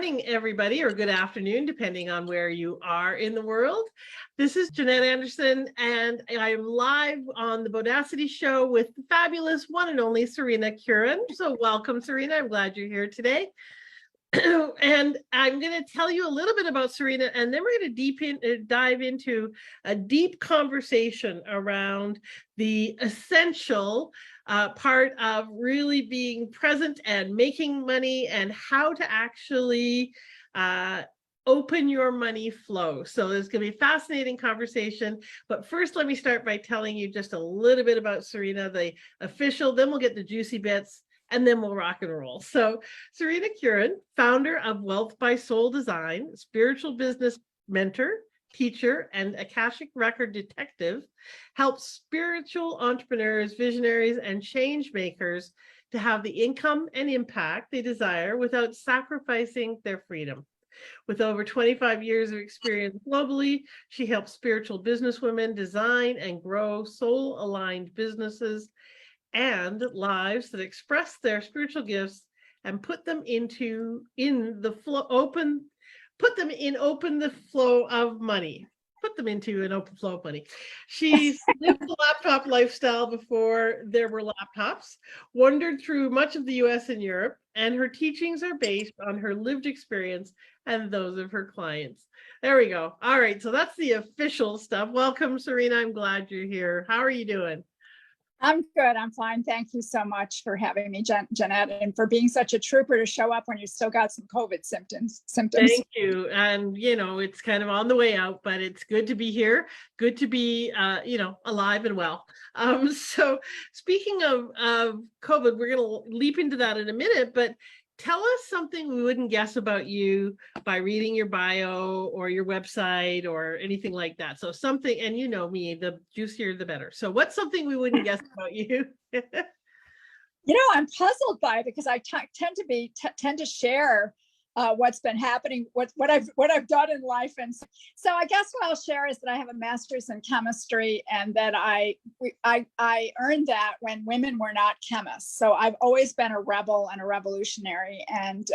morning, everybody, or good afternoon, depending on where you are in the world. This is Jeanette Anderson, and I am live on the Bodacity Show with the fabulous one and only Serena Curran. So welcome, Serena. I'm glad you're here today. And I'm going to tell you a little bit about Serena, and then we're going to dive into a deep conversation around the essential part of really being present and making money and how to actually open your money flow. So there's going to be a fascinating conversation. But first, let me start by telling you just a little bit about Serena, the official, then we'll get the juicy bits. And then we'll rock and roll. So Serena Curran, founder of Wealth by Soul Design, spiritual business mentor, teacher, and Akashic record detective, helps spiritual entrepreneurs, visionaries, and change makers to have the income and impact they desire without sacrificing their freedom. With over 25 years of experience globally, she helps spiritual businesswomen design and grow soul-aligned businesses and lives that express their spiritual gifts and put them in the flow of money. Put them into an open flow of money. She's lived the laptop lifestyle before there were laptops, wandered through much of the US and Europe, and her teachings are based on her lived experience and those of her clients. There we go. All right, so that's the official stuff. Welcome, Serena. I'm glad you're here. How are you doing? I'm good. I'm fine. Thank you so much for having me, Jeanette, and for being such a trooper to show up when you still got some COVID symptoms. Thank you. And, it's kind of on the way out, but it's good to be here. Good to be, alive and well. So speaking of COVID, we're going to leap into that in a minute, but tell us something we wouldn't guess about you by reading your bio or your website or anything like that. So something, and you know me, the juicier, the better. So what's something we wouldn't guess about you? I'm puzzled by it because I tend to share what's been happening, what I've done in life. And so I guess what I'll share is that I have a master's in chemistry, and that I earned that when women were not chemists. So I've always been a rebel and a revolutionary. And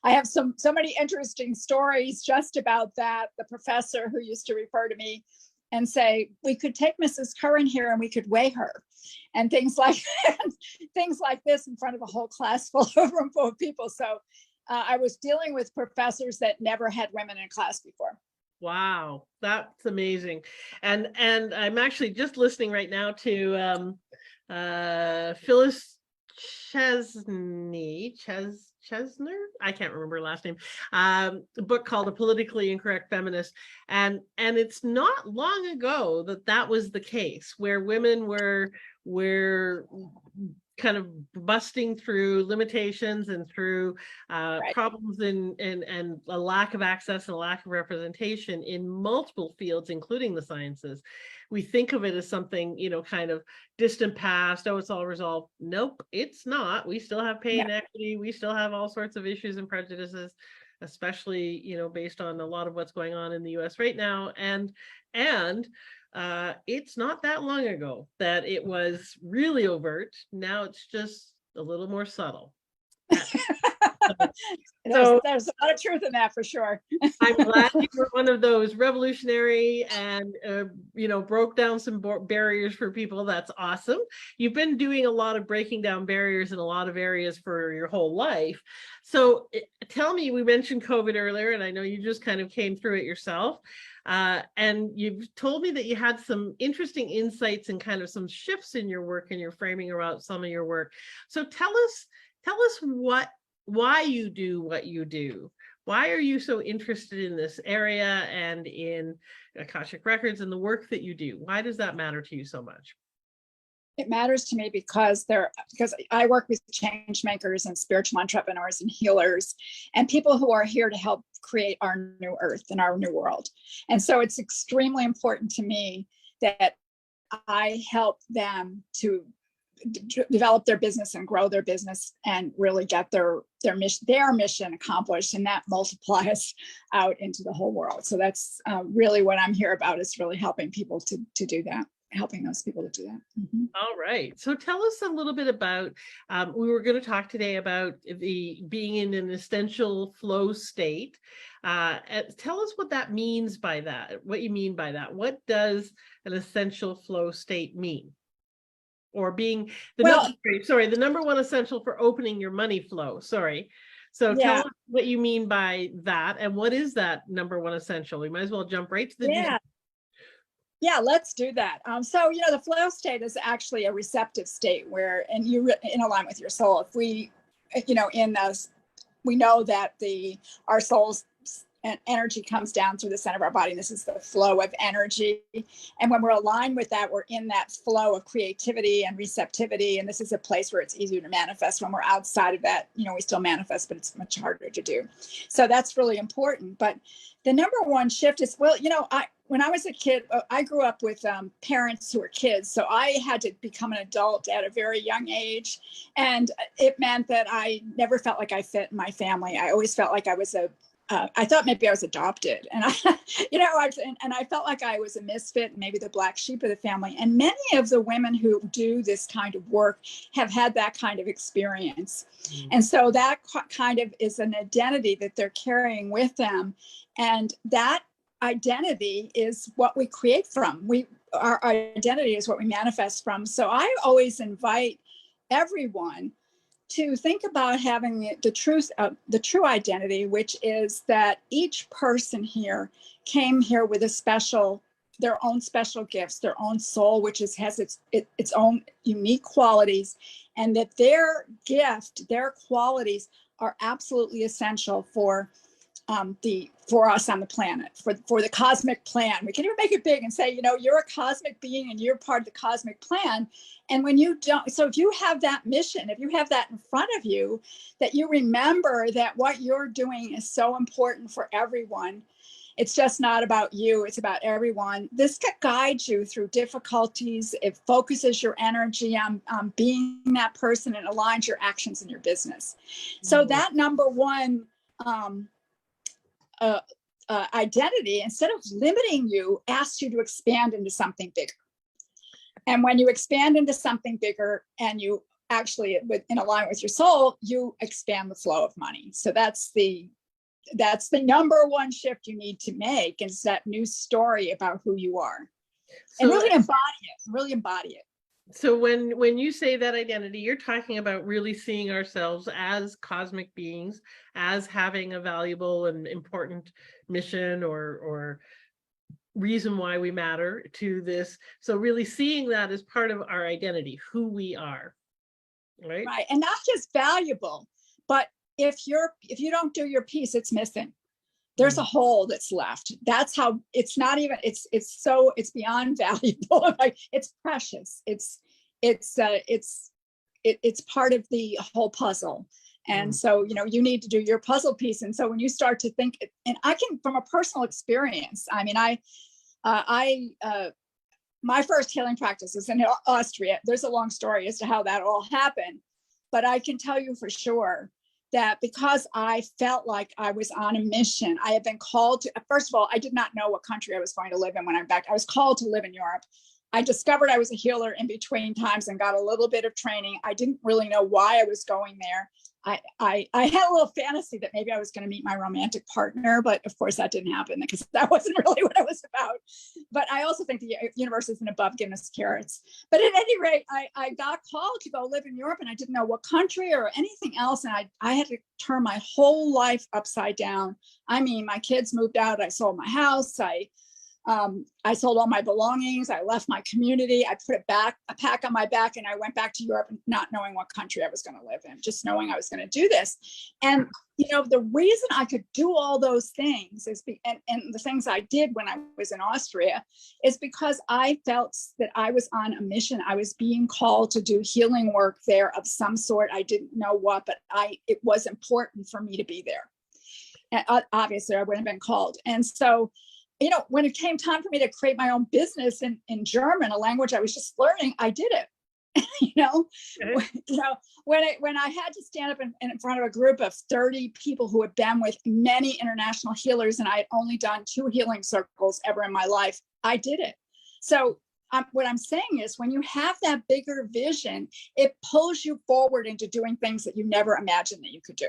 I have so many interesting stories just about that. The professor who used to refer to me and say, we could take Mrs. Curran here and we could weigh her, and things like this in front of a whole class room full of people. So I was dealing with professors that never had women in class before. Wow, that's amazing. And I'm actually just listening right now to Phyllis Chesner, I can't remember her last name, a book called A Politically Incorrect Feminist. And it's not long ago that was the case, where women were kind of busting through limitations and through Right. problems and a lack of access and a lack of representation in multiple fields, including the sciences. We think of it as something, kind of distant past. Oh, it's all resolved. Nope, it's not. We still have pay inequity. We still have all sorts of issues and prejudices, especially, based on a lot of what's going on in the US right now. And it's not that long ago that it was really overt. Now it's just a little more subtle. There's a lot of truth in that, for sure. I'm glad you were one of those revolutionary and, broke down some barriers for people. That's awesome. You've been doing a lot of breaking down barriers in a lot of areas for your whole life. So tell me, we mentioned COVID earlier, and I know you just kind of came through it yourself. And you've told me that you had some interesting insights and kind of some shifts in your work and your framing around some of your work. So tell us why you do what you do. Why are you so interested in this area and in Akashic Records and the work that you do? Why does that matter to you so much? It matters to me because I work with change makers and spiritual entrepreneurs and healers and people who are here to help create our new earth and our new world. And so it's extremely important to me that I help them to develop their business and grow their business and really get their mission accomplished, and that multiplies out into the whole world. So that's really what I'm here about, is really helping people to do that. helping those people to do that. Mhm. All right. So tell us a little bit about, we were going to talk today about the being in an essential flow state. Tell us what that means by that, what you mean by that. What does an essential flow state mean? Or being the Well, the number one essential for opening your money flow. Sorry. So tell yeah, us what you mean by that, and what is that number one essential? We might as well jump right to the yeah. Yeah, let's do that. So, the flow state is actually a receptive state where, and you're in alignment with your soul. If we, in us, we know that our soul's energy comes down through the center of our body. And this is the flow of energy. And when we're aligned with that, we're in that flow of creativity and receptivity. And this is a place where it's easier to manifest. When we're outside of that, we still manifest, but it's much harder to do. So that's really important. But the number one shift is, when I was a kid, I grew up with parents who were kids. So I had to become an adult at a very young age. And it meant that I never felt like I fit in my family. I always felt like I was I thought maybe I was adopted, and I felt like I was a misfit, maybe the black sheep of the family. And many of the women who do this kind of work have had that kind of experience. Mm-hmm. And so that kind of is an identity that they're carrying with them. And that identity is what we create from. Our identity is what we manifest from. So I always invite everyone to think about having the true identity, which is that each person here came here with their own special gifts, their own soul, which has its own unique qualities, and that their gift, their qualities are absolutely essential for us on the planet, for the cosmic plan. We can even make it big and say, you're a cosmic being and you're part of the cosmic plan. And when you don't, so if you have that mission, if you have that in front of you, that you remember that what you're doing is so important for everyone. It's just not about you, it's about everyone. This can guide you through difficulties. It focuses your energy on being that person and aligns your actions in your business. So that number one identity, instead of limiting you, asks you to expand into something bigger. And when you expand into something bigger and you actually in alignment with your soul, you expand the flow of money. So that's the number one shift you need to make, is that new story about who you are. And really embody it. So when you say that identity, you're talking about really seeing ourselves as cosmic beings, as having a valuable and important mission or reason why we matter to this. So really seeing that as part of our identity, who we are, right? Right, and not just valuable, but if you don't do your piece, it's missing. There's a hole that's left. That's how it's not even, it's beyond valuable. Like, it's precious. It's part of the whole puzzle. And so, you need to do your puzzle piece. And so when you start to think, and I can, from a personal experience, I mean, my first healing practice was in Austria. There's a long story as to how that all happened, but I can tell you for sure that because I felt like I was on a mission, I had been called to, first of all, I did not know what country I was going to live in when I'm back. I was called to live in Europe. I discovered I was a healer in between times and got a little bit of training. I didn't really know why I was going there. I had a little fantasy that maybe I was going to meet my romantic partner, but of course that didn't happen because that wasn't really what I was about. But I also think the universe isn't above giving us carrots. But at any rate, I got called to go live in Europe, and I didn't know what country or anything else. And I had to turn my whole life upside down. I mean, my kids moved out. I sold my house. I sold all my belongings. I left my community. I put a pack on my back, and I went back to Europe, not knowing what country I was going to live in, just knowing I was going to do this. And, the reason I could do all those things and the things I did when I was in Austria is because I felt that I was on a mission. I was being called to do healing work there of some sort. I didn't know what, but it was important for me to be there. And obviously I wouldn't have been called. And so, when it came time for me to create my own business in German, a language I was just learning, I did it. When I had to stand up in front of a group of 30 people who had been with many international healers, and I had only done 2 healing circles ever in my life, I did it. So what I'm saying is when you have that bigger vision, it pulls you forward into doing things that you never imagined that you could do.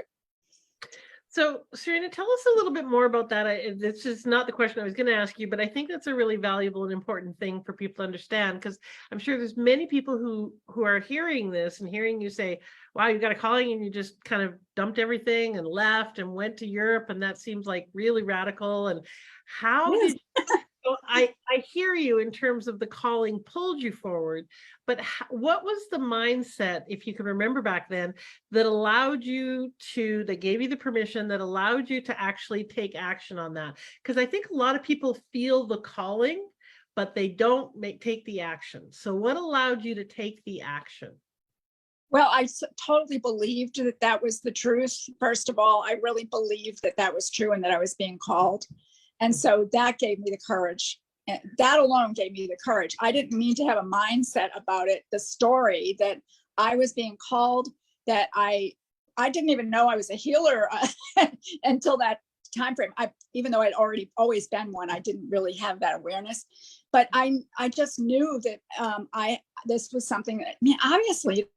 So, Serena, tell us a little bit more about that. This is not the question I was going to ask you, but I think that's a really valuable and important thing for people to understand, because I'm sure there's many people who are hearing this and hearing you say, wow, you got a calling and you just kind of dumped everything and left and went to Europe, and that seems like really radical. And how Yes. did so I hear you in terms of the calling pulled you forward, but what was the mindset, if you can remember back then, that allowed you to, that gave you the permission, that allowed you to actually take action on that? Because I think a lot of people feel the calling, but they don't take the action. So what allowed you to take the action? Well, I totally believed that that was the truth. First of all, I really believed that that was true and that I was being called. And so that gave me the courage. And that alone gave me the courage. I didn't mean to have a mindset about it. The story that I was being called, that I didn't even know I was a healer until that time frame. Even though I'd already always been one, I didn't really have that awareness. But I just knew that this was something that, I mean, obviously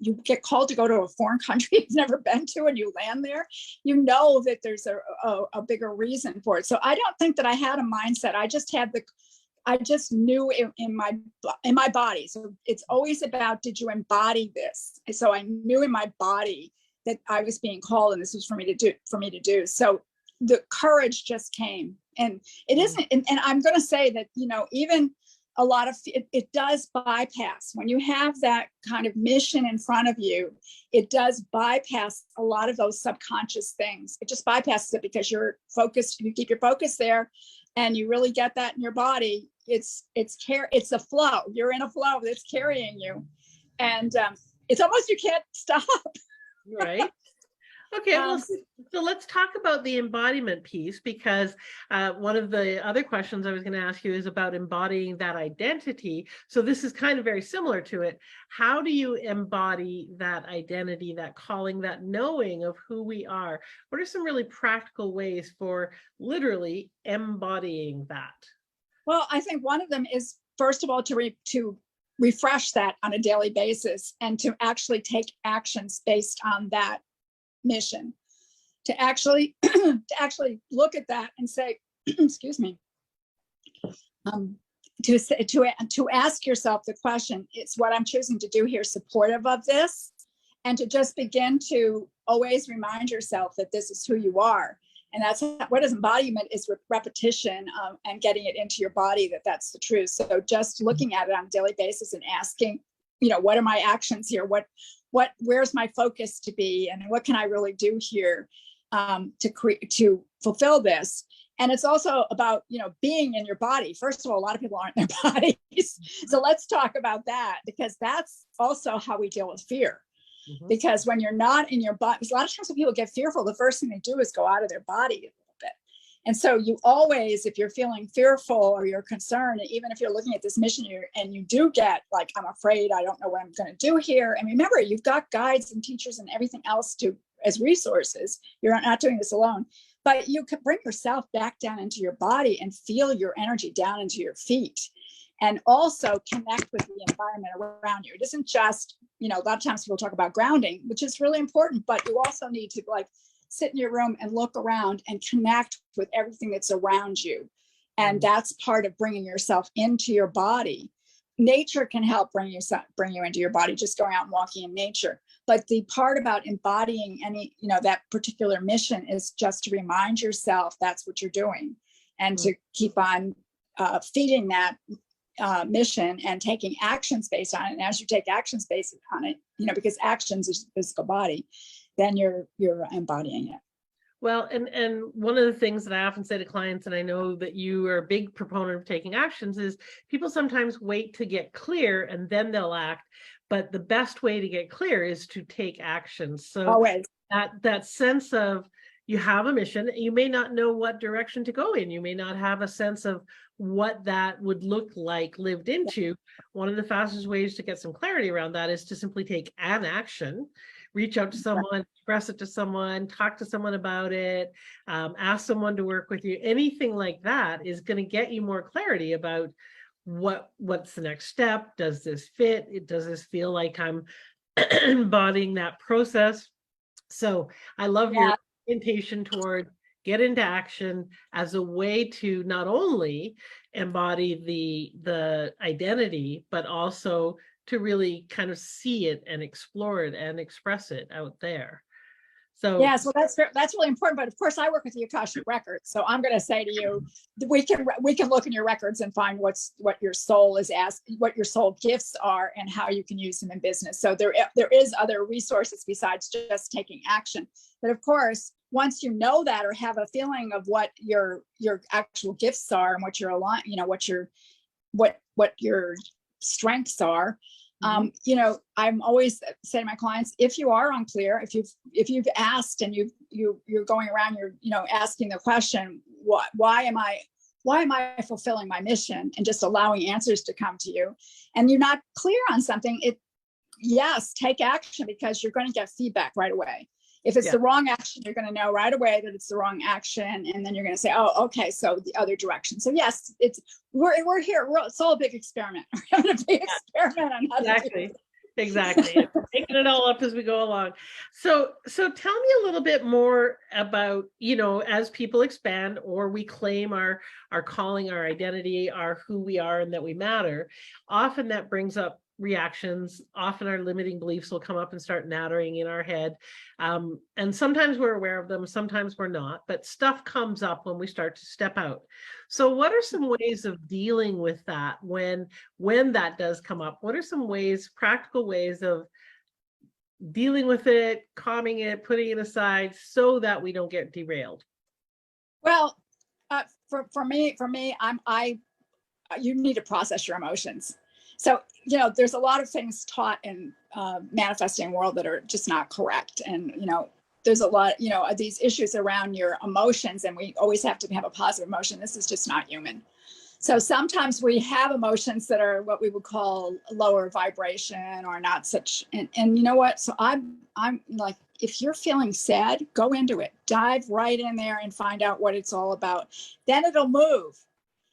you get called to go to a foreign country you've never been to and you land there, you know that there's a bigger reason for it. So I don't think that I had a mindset. I just knew in my body. So it's always about, did you embody this? And so I knew in my body that I was being called and this was for me to do. So the courage just came. And it isn't, and I'm going to say that, even a lot of it does bypass when you have that kind of mission in front of you. It does bypass a lot of those subconscious things. It just bypasses it because you're focused. You keep your focus there, and you really get that in your body. It's a flow. You're in a flow that's carrying you, and it's almost you can't stop. Right. Okay, well, so let's talk about the embodiment piece, because one of the other questions I was going to ask you is about embodying that identity. So this is kind of very similar to it. How do you embody that identity, that calling, that knowing of who we are? What are some really practical ways for literally embodying that? Well, I think one of them is, first of all, to refresh that on a daily basis and to actually take actions based on that mission, to actually look at that and say, excuse me, to ask yourself the question, is what I'm choosing to do here supportive of this? And to just begin to always remind yourself that this is who you are. And that's what is embodiment, is repetition and getting it into your body, that's the truth. So just looking at it on a daily basis and asking, what are my actions here? Where's my focus to be, and what can I really do here to fulfill this? And it's also about, being in your body. First of all, a lot of people aren't in their bodies. So let's talk about that, because that's also how we deal with fear. Mm-hmm. Because when you're not in your body, a lot of times when people get fearful, the first thing they do is go out of their body a little bit. And so you always, if you're feeling fearful or you're concerned, even if you're looking at this mission and you do get like, I'm afraid, I don't know what I'm going to do here. And remember, you've got guides and teachers and everything else as resources. You're not doing this alone, but you can bring yourself back down into your body and feel your energy down into your feet. And also connect with the environment around you. It isn't just, a lot of times people talk about grounding, which is really important, but you also need to sit in your room and look around and connect with everything that's around you. And that's part of bringing yourself into your body. Nature can help bring you into your body, just going out and walking in nature. But the part about embodying that particular mission is just to remind yourself that's what you're doing, and to keep on feeding that mission and taking actions based on it. And as you take actions based on it, because actions is the physical body, then you're embodying it. Well, and one of the things that I often say to clients, and I know that you are a big proponent of taking actions, is people sometimes wait to get clear and then they'll act. But the best way to get clear is to take action. So always that sense of, you have a mission, you may not know what direction to go in. You may not have a sense of what that would look like lived into. One of the fastest ways to get some clarity around that is to simply take an action, reach out to someone, express it to someone, talk to someone about it, ask someone to work with you. Anything like that is going to get you more clarity about what's the next step? Does this fit? Does this feel like I'm embodying that process? So I love your Yeah. orientation toward get into action as a way to not only embody the identity, but also to really kind of see it and explore it and express it out there. So Yeah, so that's really important. But of course, I work with the Akashic records, so I'm going to say to you, we can look in your records and find what your soul is asked, what your soul gifts are, and how you can use them in business. So there is other resources besides just taking action. But of course, once you know that or have a feeling of what your actual gifts are and what your what your strengths are, I'm always saying to my clients, if you are unclear, if you've asked and you're going around, you're asking the question, why am I fulfilling my mission, and just allowing answers to come to you, and you're not clear on something, yes, take action, because you're going to get feedback right away. If it's the wrong action, you're going to know right away that it's the wrong action, and then you're going to say, "Oh, okay, so the other direction." So yes, we're here. It's all a big experiment. We're having a big experiment on how to do it. Exactly. Making it all up as we go along. So tell me a little bit more about, as people expand or we claim our calling, our identity, our who we are and that we matter, often that brings up reactions. Often our limiting beliefs will come up and start nattering in our head. And sometimes we're aware of them, sometimes we're not, but stuff comes up when we start to step out. So what are some ways of dealing with that when that does come up? What are some practical ways of dealing with it, calming it, putting it aside so that we don't get derailed? Well, for me, you need to process your emotions. So, there's a lot of things taught in manifesting world that are just not correct. And, there's a lot, of these issues around your emotions, and we always have to have a positive emotion. This is just not human. So sometimes we have emotions that are what we would call lower vibration or not such, and you know what? So I'm like, if you're feeling sad, go into it, dive right in there and find out what it's all about. Then it'll move.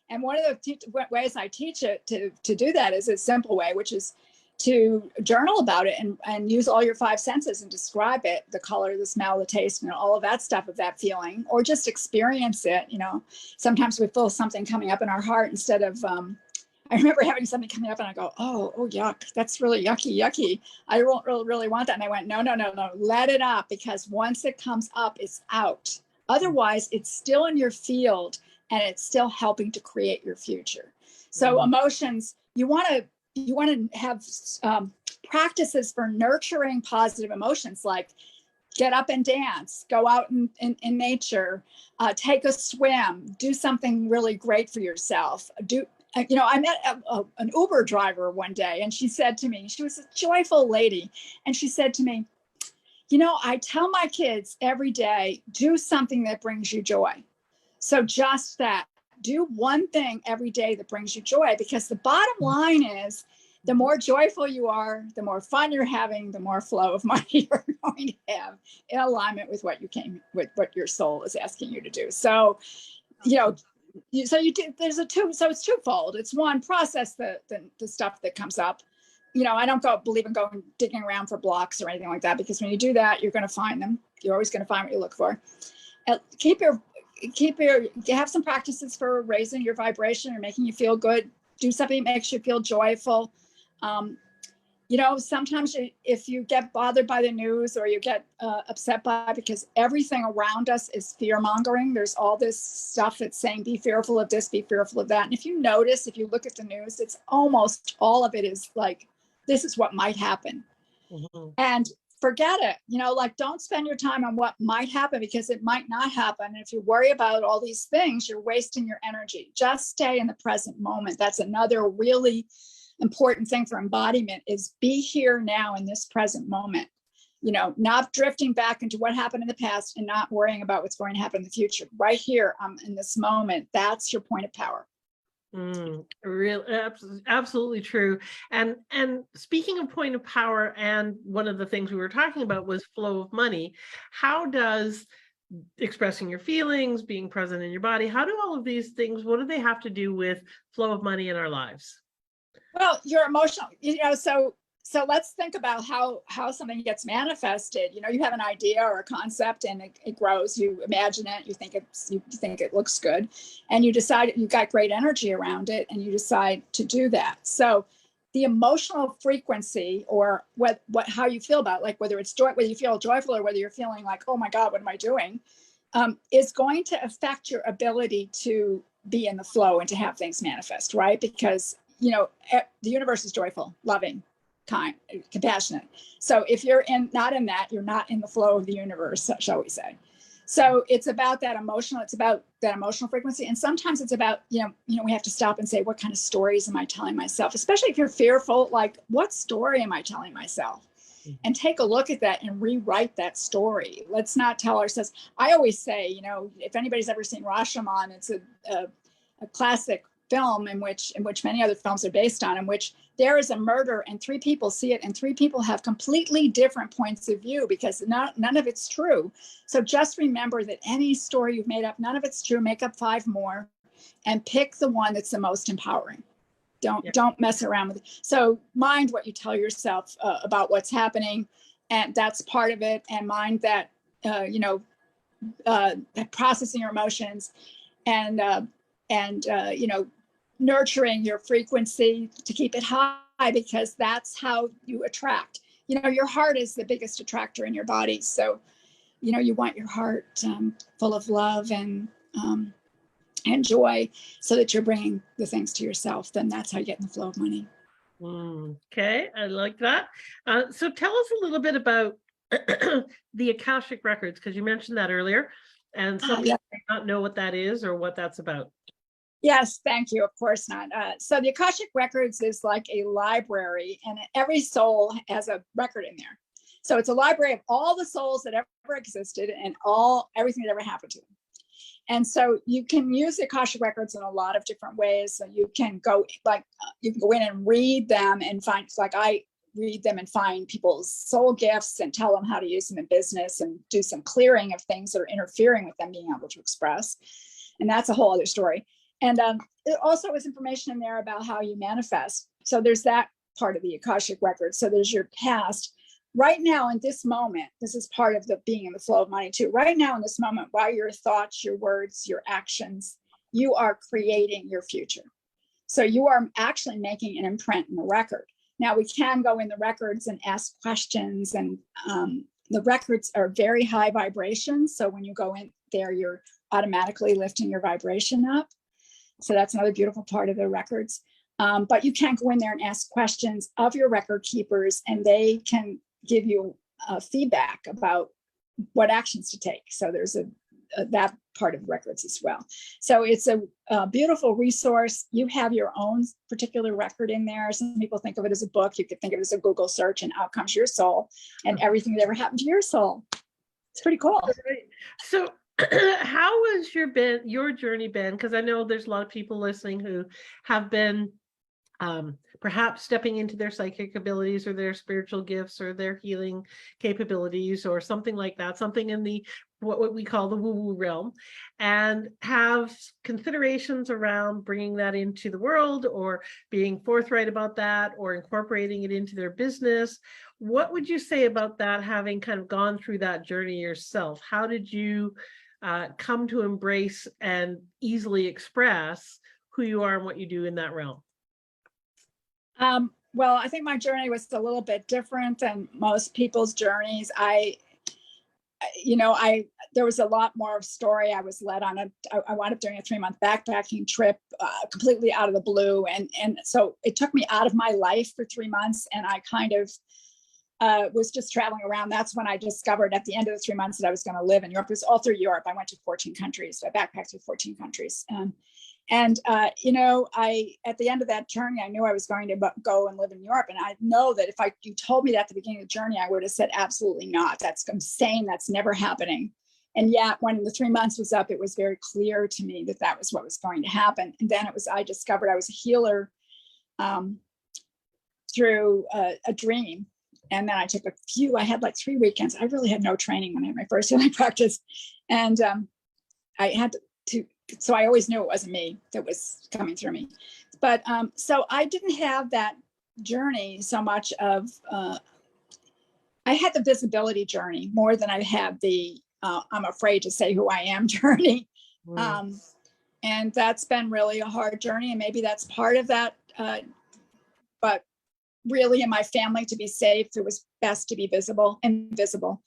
And one of the ways I teach it to do that is a simple way, which is to journal about it and use all your five senses and describe it, the color, the smell, the taste, and all of that stuff of that feeling, or just experience it. Sometimes we feel something coming up in our heart instead of, I remember having something coming up and I go, oh, yuck, that's really yucky. I don't really want that. And I went, no, let it up, because once it comes up, it's out. Otherwise, it's still in your field and it's still helping to create your future. So emotions, you want to have practices for nurturing positive emotions, like get up and dance, go out in nature, take a swim, do something really great for yourself. I met an Uber driver one day, and she said to me, she was a joyful lady, and she said to me, I tell my kids every day, do something that brings you joy. So just that, do one thing every day that brings you joy, because the bottom line is, the more joyful you are, the more fun you're having, the more flow of money you're going to have, in alignment with what your soul is asking you to do. So, it's twofold. It's one, process the stuff that comes up. I don't believe in going digging around for blocks or anything like that, because when you do that, you're going to find them. You're always going to find what you look for. Have some practices for raising your vibration or making you feel good. Do something that makes you feel joyful. Sometimes if you get bothered by the news or you get upset by it, because everything around us is fear mongering. There's all this stuff that's saying, be fearful of this, be fearful of that. And if you look at the news, it's almost all of it is like, this is what might happen. Mm-hmm. And forget it, don't spend your time on what might happen, because it might not happen. And if you worry about all these things, you're wasting your energy. Just stay in the present moment. That's another really important thing for embodiment, is be here now in this present moment, not drifting back into what happened in the past and not worrying about what's going to happen in the future. Right here, in this moment, that's your point of power. Absolutely true. And speaking of point of power, and one of the things we were talking about was flow of money. How does expressing your feelings, being present in your body. How do all of these things, what do they have to do with flow of money in our lives? Well, your emotional, so let's think about how something gets manifested. You have an idea or a concept, and it grows. You imagine it. You think it looks good, and you decide you've got great energy around it, and you decide to do that. So, the emotional frequency, or how you feel about it, like whether it's joy, whether you feel joyful or whether you're feeling like, oh my God, what am I doing, is going to affect your ability to be in the flow and to have things manifest, right? Because the universe is joyful, loving, kind, compassionate. So if you're not in that, you're not in the flow of the universe, shall we say. So it's about that emotional, frequency. And sometimes it's about, we have to stop and say, what kind of stories am I telling myself? Especially if you're fearful, like, what story am I telling myself? And take a look at that and rewrite that story. Let's not tell ourselves. I always say, if anybody's ever seen Rashomon, it's a classic film in which many other films are based on, in which there is a murder and 3 people see it, and 3 people have completely different points of view, because none of it's true. So just remember that any story you've made up, none of it's true. Make up 5 more and pick the one that's the most empowering. Don't mess around with it. So mind what you tell yourself about what's happening, and that's part of it. And mind that processing your emotions, and nurturing your frequency to keep it high, because that's how you attract. Your heart is the biggest attractor in your body. So, you want your heart full of love and joy, so that you're bringing the things to yourself. Then that's how you get in the flow of money. Okay, I like that. So tell us a little bit about the Akashic records, because you mentioned that earlier, and some people may not know what that is or what that's about. Yes, thank you. Of course not. So the Akashic records is like a library, and every soul has a record in there. So it's a library of all the souls that ever existed and everything that ever happened to them. And so you can use the Akashic records in a lot of different ways. So you can go in and read them and find, like I read them and find people's soul gifts and tell them how to use them in business, and do some clearing of things that are interfering with them being able to express. And that's a whole other story. And it also is information in there about how you manifest. So there's that part of the Akashic record. So there's your past. Right now, in this moment, this is part of the being in the flow of money too. Right now, in this moment, while your thoughts, your words, your actions, you are creating your future. So you are actually making an imprint in the record. Now, we can go in the records and ask questions, and the records are very high vibration. So when you go in there, you're automatically lifting your vibration up. So that's another beautiful part of the records. But you can go in there and ask questions of your record keepers, and they can give you feedback about what actions to take. So there's that part of records as well. So it's a beautiful resource. You have your own particular record in there. Some people think of it as a book. You could think of it as a Google search, and out comes your soul and everything that ever happened to your soul. It's pretty cool. So how has your journey been? Because I know there's a lot of people listening who have been perhaps stepping into their psychic abilities or their spiritual gifts or their healing capabilities or something like that, something in the what we call the woo-woo realm, and have considerations around bringing that into the world, or being forthright about that, or incorporating it into their business. What would you say about that, having kind of gone through that journey yourself? How did you come to embrace and easily express who you are and what you do in that realm? Well, I think my journey was a little bit different than most people's journeys. There was a lot more of story. I was led on I wound up doing a 3-month backpacking trip, completely out of the blue. And so it took me out of my life for 3 months, and I kind of was just traveling around. That's when I discovered at the end of the 3 months that I was going to live in Europe. It was all through Europe. I went to 14 countries. I backpacked through 14 countries. At the end of that journey, I knew I was going to go and live in Europe. And I know that if you told me that at the beginning of the journey, I would have said, absolutely not. That's insane. That's never happening. And yet when the 3 months was up, it was very clear to me that that was what was going to happen. And then I discovered I was a healer through a dream. And then I took I had like 3 weekends. I really had no training when I had my first healing practice. And I had to, so I always knew it wasn't me that was coming through me. But so I didn't have that journey so much of, I had the visibility journey more than I had the I'm afraid to say who I am journey. And that's been really a hard journey. And maybe that's part of that. But really in my family, to be safe, it was best to be invisible.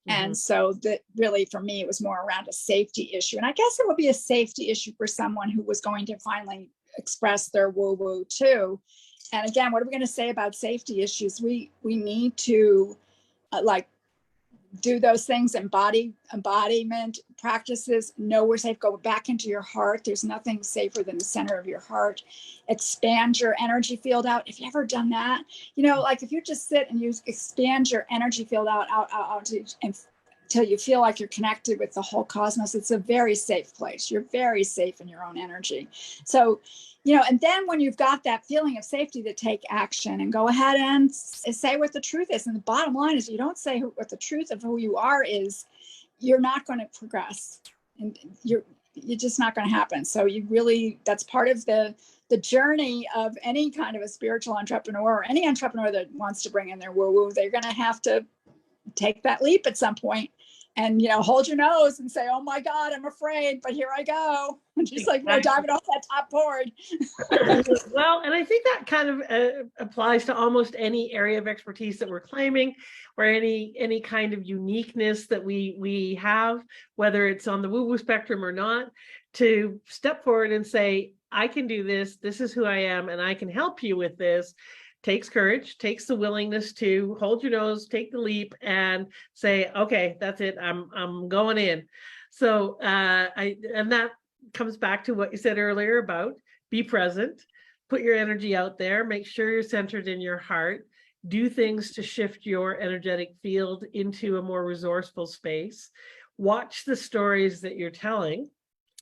And so that really for me, it was more around a safety issue. And I guess it would be a safety issue for someone who was going to finally express their woo-woo too. And again, what are we going to say about safety issues? We need to like do those things, embodiment practices, know we're safe, go back into your heart. There's nothing safer than the center of your heart. Expand your energy field out. If you ever done that, you know, like if you just sit and you expand your energy field out until you feel like you're connected with the whole cosmos, it's a very safe place. You're very safe in your own energy. So, you know, and then when you've got that feeling of safety, to take action and go ahead and say what the truth is. And the bottom line is, you don't say what the truth of who you are is, you're not going to progress, and you're just not going to happen. So you really, that's part of the journey of any kind of a spiritual entrepreneur, or any entrepreneur that wants to bring in their woo-woo. They're going to have to take that leap at some point and, you know, hold your nose and say, oh my God, I'm afraid, but here I go. And just like, we're diving off that top board. Well, and I think that kind of applies to almost any area of expertise that we're claiming, or any kind of uniqueness that we have, whether it's on the woo-woo spectrum or not, to step forward and say, I can do this. This is who I am, and I can help you with this. Takes courage, takes the willingness to hold your nose, take the leap, and say, okay, that's it. I'm going in. So and that comes back to what you said earlier about be present, put your energy out there, make sure you're centered in your heart, do things to shift your energetic field into a more resourceful space, watch the stories that you're telling.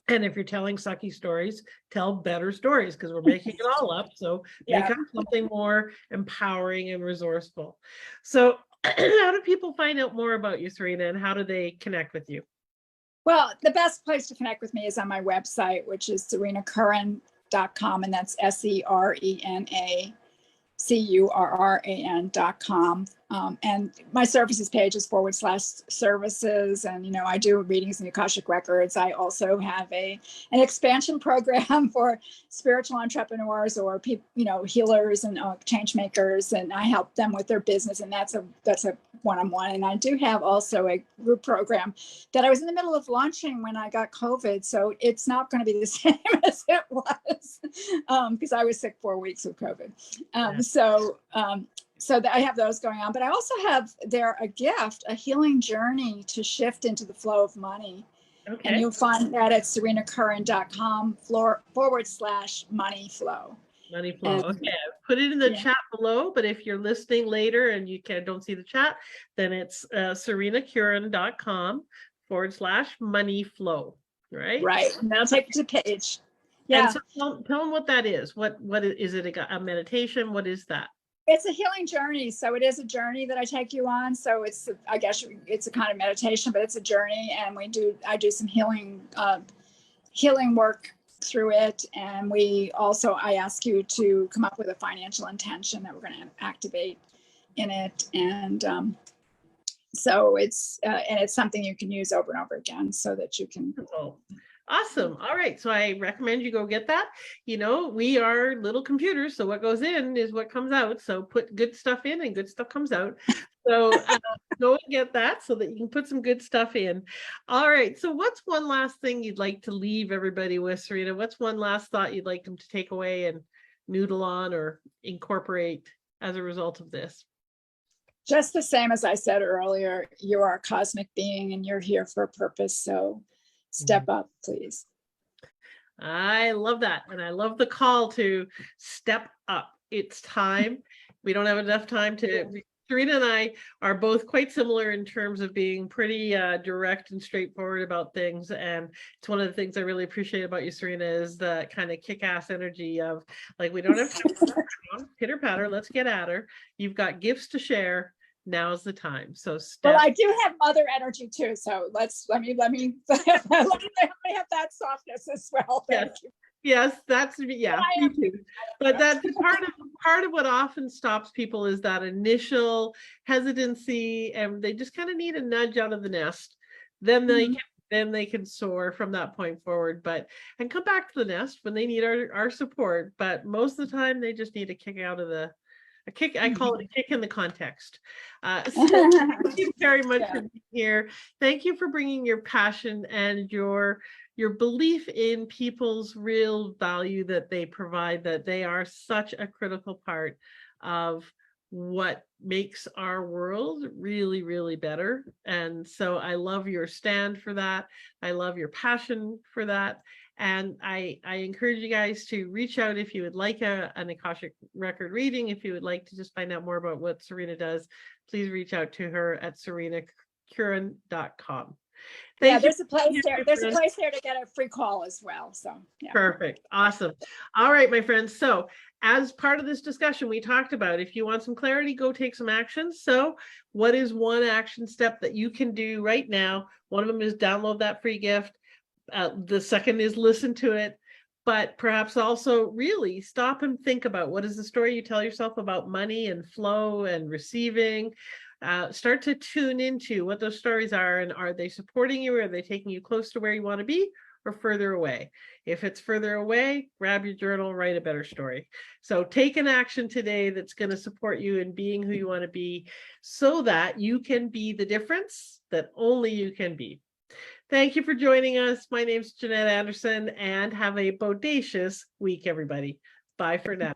And if you're telling sucky stories, tell better stories, because we're making it all up. So make up something more empowering and resourceful. So how do people find out more about you, Serena, and how do they connect with you? Well, the best place to connect with me is on my website, which is serenacurran.com, and that's SERENACURRAN.com. And my services page is /services. And, you know, I do readings in the Akashic Records. I also have an expansion program for spiritual entrepreneurs or people, you know, healers and change makers. And I help them with their business. And that's a one-on-one. And I do have also a group program that I was in the middle of launching when I got COVID. So it's not going to be the same as it was, because I was sick 4 weeks with COVID. So that I have those going on, but I also have a gift, a healing journey to shift into the flow of money. Okay. And you'll find that at serenacurran.com /money flow. Money flow. Okay, put it in the chat below, but if you're listening later and you don't see the chat, then it's serenacurran.com /money flow. Right, and that'll take you to the page. Yeah. And so tell them what that is. What is it? A meditation? What is that? It's a healing journey. So it is a journey that I take you on. So I guess it's a kind of meditation, but it's a journey. And I do some healing work through it. And I ask you to come up with a financial intention that we're going to activate in it. And so it's something you can use over and over again so that you can. Awesome. All right. So I recommend you go get that. You know, we are little computers. So what goes in is what comes out. So put good stuff in and good stuff comes out. So go and get that so that you can put some good stuff in. All right. So what's one last thing you'd like to leave everybody with, Serena? What's one last thought you'd like them to take away and noodle on or incorporate as a result of this? Just the same as I said earlier, you are a cosmic being and you're here for a purpose. So step up, please. I love that. And I love the call to step up. It's time. We don't have enough time to. Serena and I are both quite similar in terms of being pretty direct and straightforward about things. And it's one of the things I really appreciate about you, Serena, is the kind of kick-ass energy of like, we don't have to pitter patter, let's get at her. You've got gifts to share. now's the time. So Well, step. I do have mother energy too, so let me let me have that softness as well. Thank Yes. you. Yes, that's yeah, I me am. too. But that's part of what often stops people is that initial hesitancy, and they just kind of need a nudge out of the nest. Then they Mhm. can then they can soar from that point forward, but and come back to the nest when they need our support. But most of the time they just need a kick out of the a kick, I call it a kick in the context. So thank you very much Yeah. for being here. Thank you for bringing your passion and your belief in people's real value that they provide, that they are such a critical part of what makes our world really, really better. And so I love your stand for that. I love your passion for that. And I encourage you guys to reach out if you would like an Akashic record reading. If you would like to just find out more about what Serena does, please reach out to her at serenacurran.com. Yeah, Thank you. there's a place there. There's a place there to get a free call as well. So yeah. Perfect. Awesome. All right, my friends. So as part of this discussion, we talked about if you want some clarity, go take some action. So what is one action step that you can do right now? One of them is download that free gift. The second is listen to it, but perhaps also really stop and think about what is the story you tell yourself about money and flow and receiving. Start to tune into what those stories are, and are they supporting you? Are they taking you close to where you want to be or further away? If it's further away, grab your journal, write a better story. So take an action today that's going to support you in being who you want to be so that you can be the difference that only you can be. Thank you for joining us. My name's Jeanette Anderson, and have a bodacious week, everybody. Bye for now.